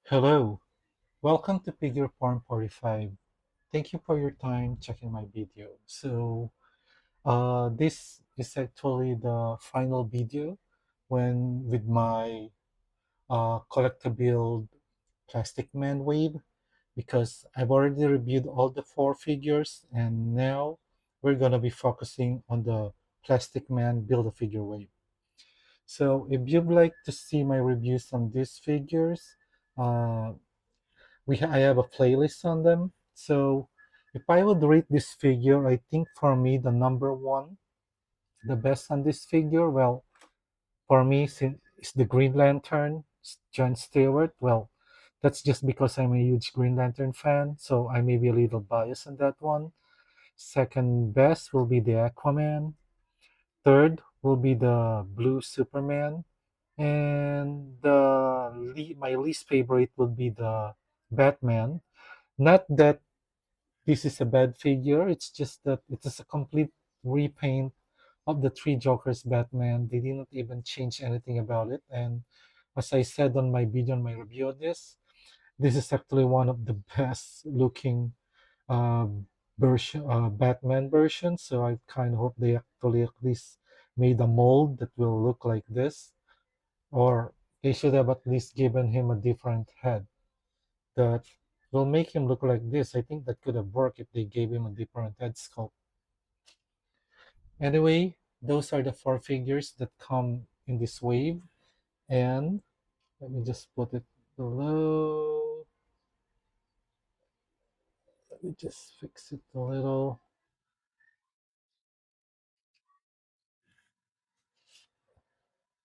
Hello, welcome to Figure Farm 45. Thank you for your time checking my video. This is actually the final video when with my collectible Plastic Man wave because I've already reviewed all the four figures and now we're gonna be focusing on the Plastic Man Build-A-Figure wave. So if you'd like to see my reviews on these figures, uh, I have a playlist on them. So if I would rate this figure, I think for me the number one, the best on this figure, well, for me is the Green Lantern, John Stewart. Well, that's just because I'm a huge Green Lantern fan, so I may be a little biased on that one. Second best will be the Aquaman. Third will be the Blue Superman. And my least favorite would be the Batman. Not that this is a bad figure. It's just that it is a complete repaint of the Three Jokers Batman. They did not even change anything about it. And as I said on my video, on my review of this is actually one of the best looking uh, Batman version. So I kind of hope they actually at least made a mold that will look like this, or they should have at least given him a different head that will make him look like this. I think that could have worked if they gave him a different head sculpt. Anyway, those are the four figures that come in this wave. And let me just put it below. Let me just fix it a little.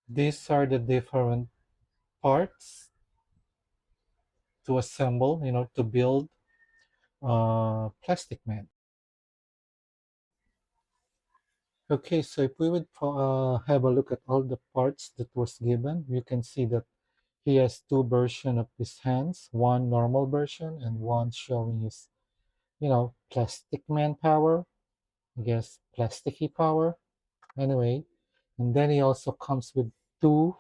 These are the different parts to assemble, to build Plastic Man. Okay, so if we would have a look at all the parts that was given, you can see that he has two versions of his hands, one normal version and one showing his, plastic man power, I guess plasticky power. Anyway, and then he also comes with two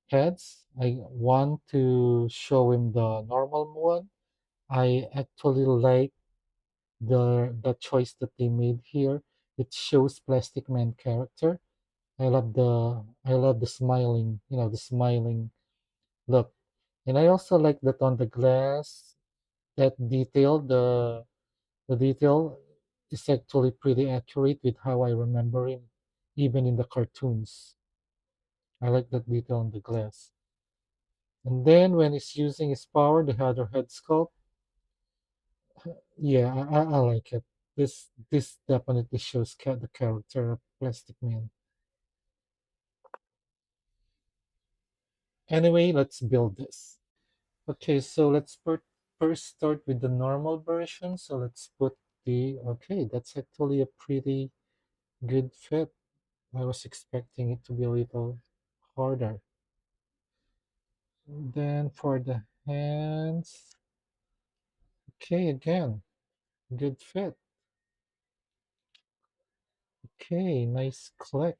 heads. I want to show him the normal one. I actually like the choice that they made here. It shows Plastic Man character. I love the smiling, the smiling look. And I also like that on the glass, that detail, the detail is actually pretty accurate with how I remember him, even in the cartoons. I like that detail on the glass. And then when he's using his power, the other head sculpt, yeah, I like it. This definitely shows the character of Plastic Man. Anyway, let's build this. Okay, so first start with the normal version. So let's put okay, that's actually a pretty good fit. I was expecting it to be a little harder. Then for the hands, okay, again, good fit. Okay, nice click.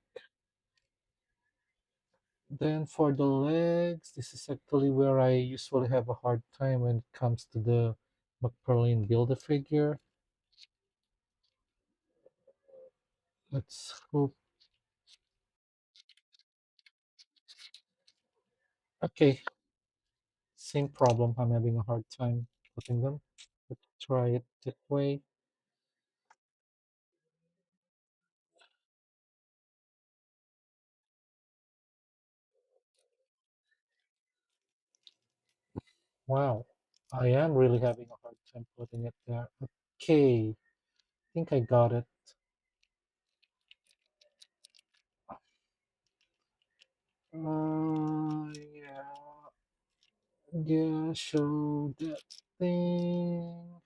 Then for the legs, this is actually where I usually have a hard time when it comes to the Mcfarlane Build-A-Figure. Let's hope. Okay, same problem. I'm having a hard time putting them. Let's try it this way. Wow, I am really having a hard time putting it there. Okay, I think I got it. Yeah, yeah, show that thing.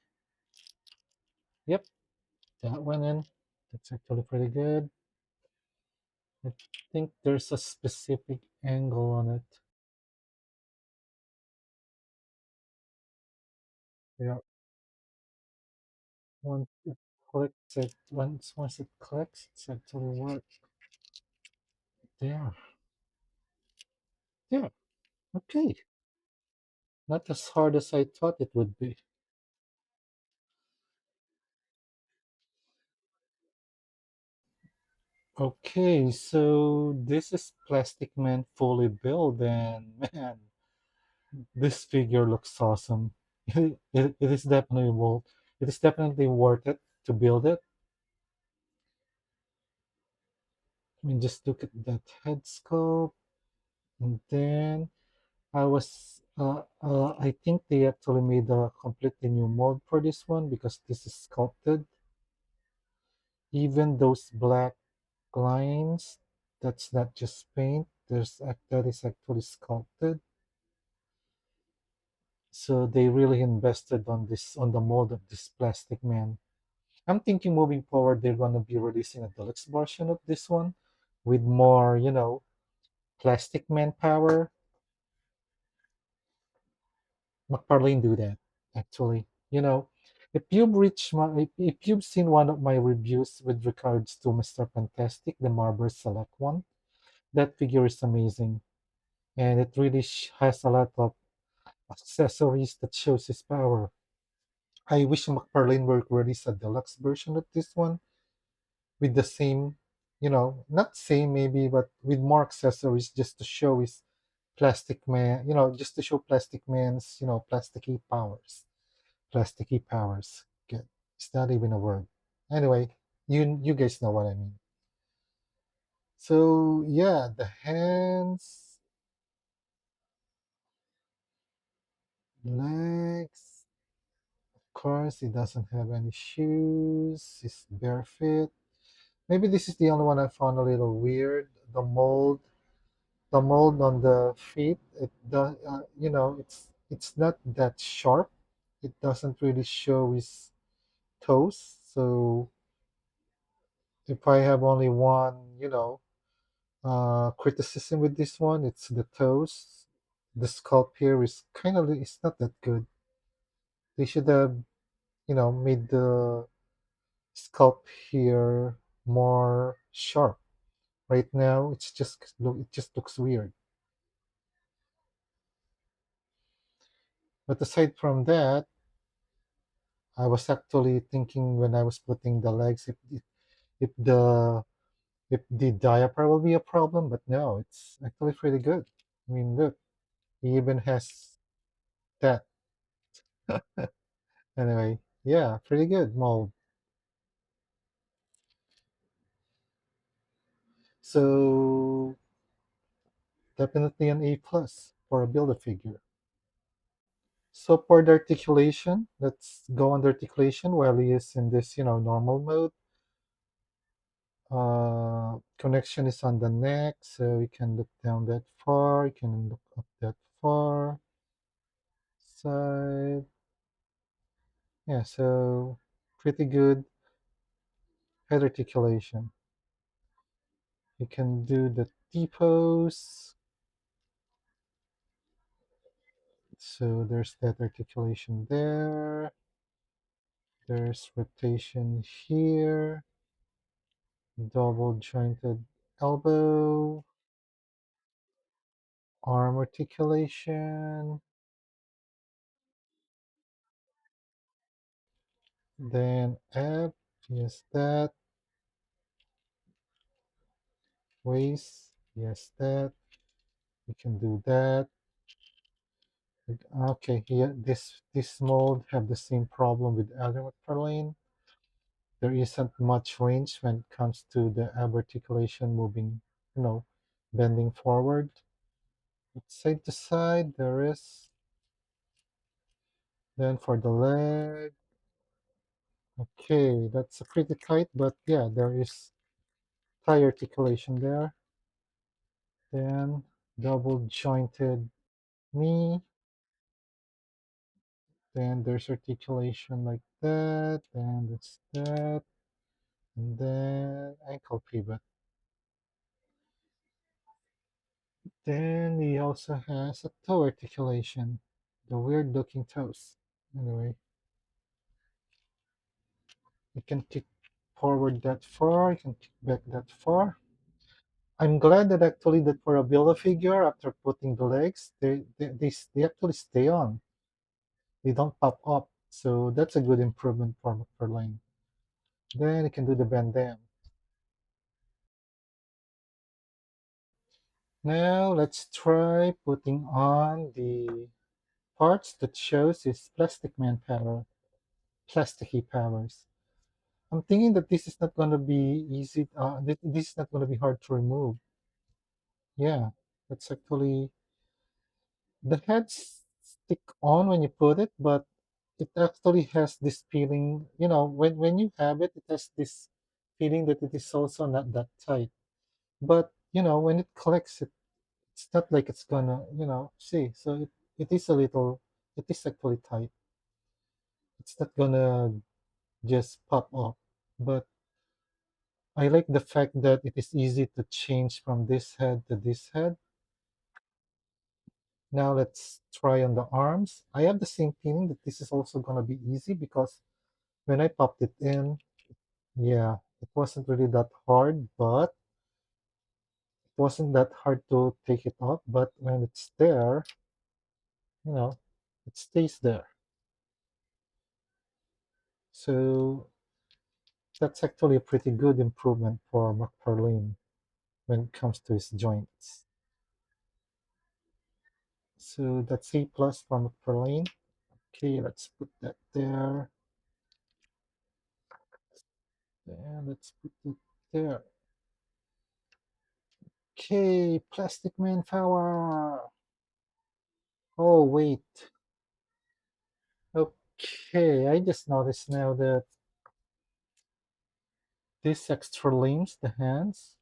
Yep, that went in. That's actually pretty good. I think there's a specific angle on it. Yeah, once it once it clicks, it's actually work. There, yeah, okay. Not as hard as I thought it would be. Okay, so this is Plastic Man fully built, and man, this figure looks awesome. It is definitely worth. It is definitely worth it to build it. I mean, just look at that head sculpt, and then I think they actually made a completely new mold for this one because this is sculpted. Even those black lines, that's not just paint. That is actually sculpted. So they really invested on the mold of this Plastic Man. I'm thinking moving forward, they're gonna be releasing a deluxe version of this one with more, Plastic Man power. Mcfarlane do that actually. If you've seen one of my reviews with regards to Mr. Fantastic, the Marble Select one, that figure is amazing, and it really has a lot of accessories that shows his power. I wish McFarlane were release a deluxe version of this one with the same, not same maybe, but with more accessories just to show his Plastic Man, just to show Plastic Man's, plasticky powers. Plasticky powers. Good. It's not even a word. Anyway, you guys know what I mean. So yeah, the hands, legs. Of course, he doesn't have any shoes. He's barefoot. Maybe this is the only one I found a little weird. The mold on the feet. It does, it's not that sharp. It doesn't really show his toes. So if I have only one, criticism with this one, it's the toes. The sculpt here is kind of it's not that good. They should have, made the sculpt here more sharp. Right now, it just looks weird. But aside from that, I was actually thinking when I was putting the legs if the if the diaper will be a problem, but no, it's actually pretty good. I mean, look, he even has that. Anyway, yeah, pretty good mold. So definitely an A plus for a build a figure. So for the articulation, let's go on the articulation while he is in this, normal mode. Connection is on the neck, so you can look down that far, you can look up that far. Side, yeah, so pretty good head articulation. You can do the T pose, so there's that articulation there. There's rotation here, double jointed elbow, arm articulation, then ab, yes that, waist, yes that, we can do that. Okay, here this mold have the same problem with other Mcfarlane. There isn't much range when it comes to the ab articulation moving, you know, bending forward. But side to side there is. Then for the leg, okay, that's a pretty tight, but yeah, there is thigh articulation there. Then double jointed knee. Then there's articulation like that, and it's that, and then ankle pivot. Then he also has a toe articulation, the weird looking toes. Anyway, you can kick forward that far, you can kick back that far. I'm glad that actually that for a build a figure after putting the legs, they actually stay on. They don't pop up. So that's a good improvement for McFarlane. Then you can do the bandana. Now let's try putting on the parts that shows his plastic man power, plasticky powers. I'm thinking that this is not going to be easy. This is not going to be hard to remove. Yeah, it's actually the heads stick on when you put it, but it actually has this feeling. When you have it, it has this feeling that it is also not that tight. But when it collects, it's not like it's gonna, see. So it is a little. It is actually tight. It's not gonna just pop off. But I like the fact that it is easy to change from this head to this head. Now let's try on the arms. I have the same feeling that this is also gonna be easy because when I popped it in, yeah, it wasn't really that hard, but it wasn't that hard to take it off. But when it's there, you know, it stays there. So that's actually a pretty good improvement for McFarlane when it comes to his joints. So that's A plus for McFarlane. Okay, let's put that there. And let's put it there. Okay, Plastic Man power. Oh, wait. Okay, I just noticed now that these extra limbs, the hands,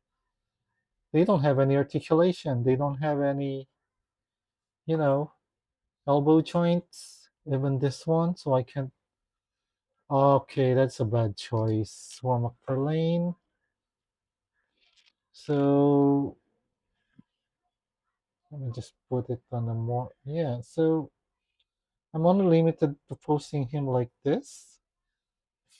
they don't have any articulation. They don't have any, you know, elbow joints. Even this one, so I can. Okay, that's a bad choice. Warm up per lane. So let me just put it on a more. Yeah, so I'm only limited to posting him like this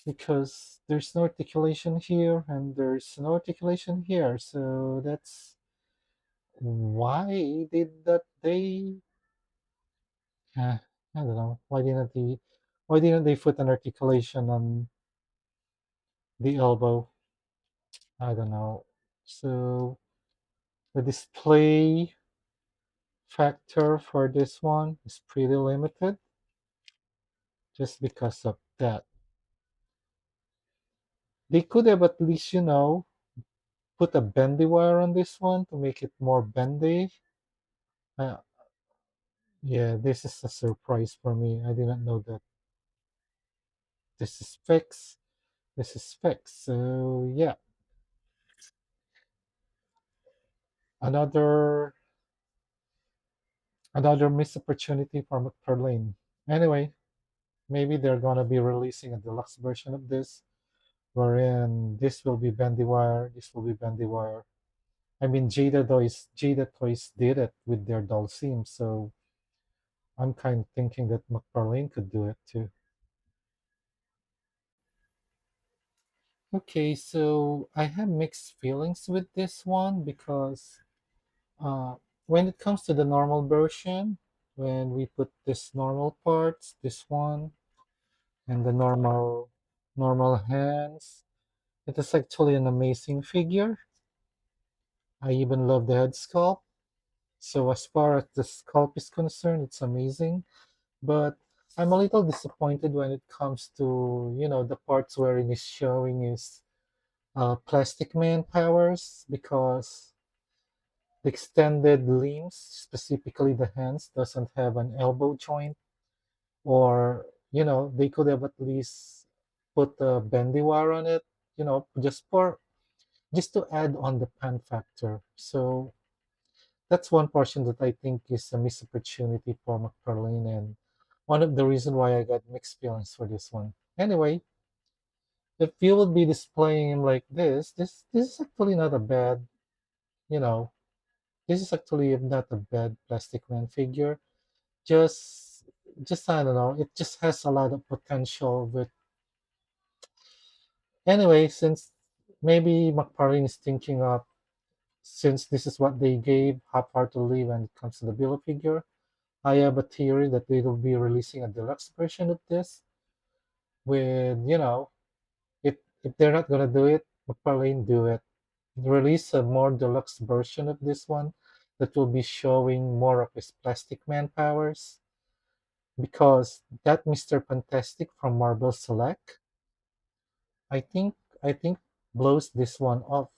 because there's no articulation here and there's no articulation here. So that's why did that they I don't know. Why didn't they put an articulation on the elbow? I don't know. So the display factor for this one is pretty limited just because of that. They could have at least, put a bendy wire on this one to make it more bendy. Uh, yeah, this is a surprise for me. I didn't know that this is fixed. This is fixed. So yeah, another another missed opportunity for McFarlane. Anyway, maybe they're gonna be releasing a deluxe version of this, wherein this will be bendy wire, this will be bendy wire. I mean, Jada Toys did it with their doll seams, so I'm kind of thinking that McFarlane could do it too. Okay, so I have mixed feelings with this one because uh, when it comes to the normal version, when we put this normal parts, this one, and the normal hands, it is actually an amazing figure. I even love the head sculpt. So as far as the sculpt is concerned, it's amazing. But I'm a little disappointed when it comes to, the parts wherein he's showing his Plastic Man powers because the extended limbs, specifically the hands, doesn't have an elbow joint, or they could have at least put a bendy wire on it, just to add on the pan factor. So that's one portion that I think is a missed opportunity for McFarlane, and one of the reason why I got mixed feelings for this one. Anyway, if you would be displaying him like this is actually not a bad, you know, this is actually not a bad Plastic Man figure. Just, just I don't know. It just has a lot of potential. But anyway, since maybe McFarlane is thinking of, since this is what they gave half-heartedly when it comes to the Build-A-Figure, I have a theory that they will be releasing a deluxe version of this with, if they're not gonna do it, Mcfarlane do it. Release a more deluxe version of this one that will be showing more of his Plastic Man powers because that Mr. Fantastic from Marvel Select, I think I think blows this one off.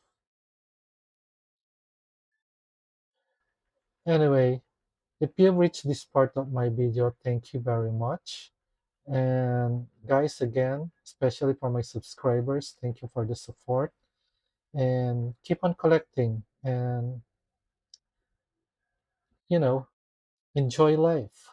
Anyway, if you've reached this part of my video, thank you very much. And guys, again, especially for my subscribers, thank you for the support and keep on collecting and, you know, enjoy life.